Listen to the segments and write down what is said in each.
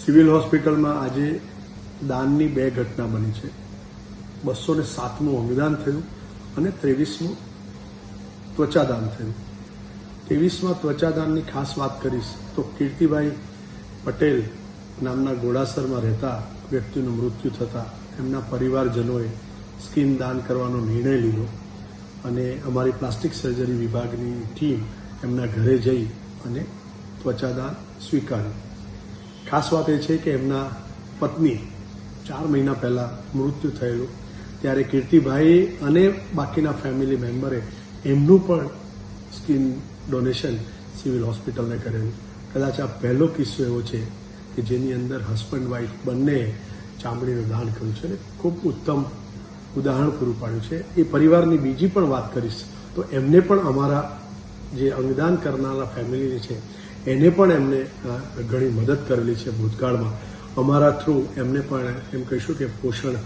Civil હોસ્પિટલમાં આજે દાનની 2 ઘટના બની છે। 207મું અંગદાન થયું અને 23મું ત્વચાદાન થયું। 23મા ત્વચાદાનની ખાસ વાત કરીશ તો કીર્તિભાઈ પટેલ નામના ઘોડાસરમાં રહેતા વ્યક્તિનું મૃત્યુ થતાં એમના પરિવારજનોએ સ્કિન દાન કરવાનો નિર્ણય લીધો અને અમારી પ્લાસ્ટિક સર્જરી વિભાગની ટીમ એમના ઘરે જઈ અને ત્વચાદાન સ્વીકાર્યું। ખાસ વાત એ છે કે એમના પત્ની 4 મહિના પહેલાં મૃત્યુ થયેલું, ત્યારે કીર્તિભાઈ અને બાકીના ફેમિલી મેમ્બરે એમનું પણ સ્કિન ડોનેશન સિવિલ હોસ્પિટલને કરેલું। કદાચ આ પહેલો કિસ્સો એવો છે કે જેની અંદર હસબન્ડ વાઈફ બંને ચામડીનું દાન કર્યું છે અને ખૂબ ઉત્તમ ઉદાહરણ પૂરું પાડ્યું છે। એ પરિવારની બીજી પણ વાત કરીશ તો એમને પણ અમારા જે અંગદાન કરનારા ફેમિલી છે એને પણ એમને ઘણી મદદ કરેલી છે ભૂતકાળમાં। અમારા થ્રુ એમને પણ એમ કહીશું કે પોષણ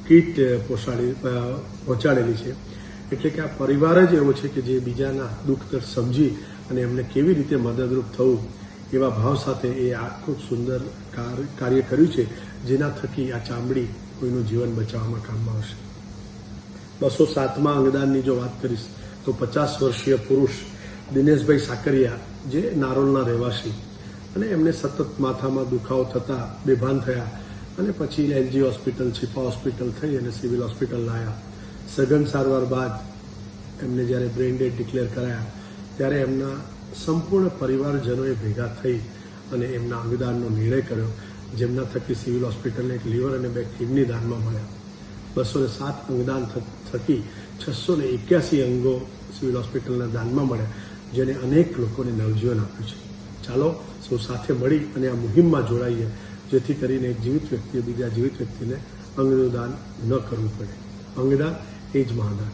કીટ પહોંચાડેલી છે। એટલે કે આ પરિવાર જ એવો છે કે જે બીજાના દુઃખ દર્દ સમજી અને એમને કેવી રીતે મદદરૂપ થવું એવા ભાવ સાથે એ આ ખૂબ સુંદર કાર્ય કર્યું છે, જેના થકી આ ચામડી કોઈનું જીવન બચાવવામાં કામમાં આવશે। 207મા અંગદાનની જો વાત કરીશ તો 50 વર્ષીય પુરુષ દિનેશભાઈ સાકરિયા, જે નારોલના રહેવાસી, અને એમને સતત માથામાં દુખાવો થતાં બેભાન થયા અને પછી એલજી હોસ્પિટલ, છીપા હોસ્પિટલ થઈ અને સિવિલ હોસ્પિટલ લાવ્યા। સઘન સારવાર બાદ એમને જ્યારે બ્રેઇન ડેડ ડિક્લેર કરાયા ત્યારે એમના સંપૂર્ણ પરિવારજનોએ ભેગા થઈ અને એમના અંગદાનનો નિર્ણય કર્યો, જેમના થકી સિવિલ હોસ્પિટલને 1 લીવર અને 2 કિડની દાનમાં મળ્યા। 207 અંગદાન થકી 681 અંગો સિવિલ હોસ્પિટલના દાનમાં મળ્યા, જેને અનેક લોકોને નવજીવન આપ્યું છે। ચાલો સૌ સાથે મળી અને આ મુહિમમાં જોડાઈએ, જેથી કરીને એક જીવિત વ્યક્તિએ બીજા જીવિત વ્યક્તિને અંગનું દાન ન કરવું પડે। અંગદાન એ જ મહાદાન।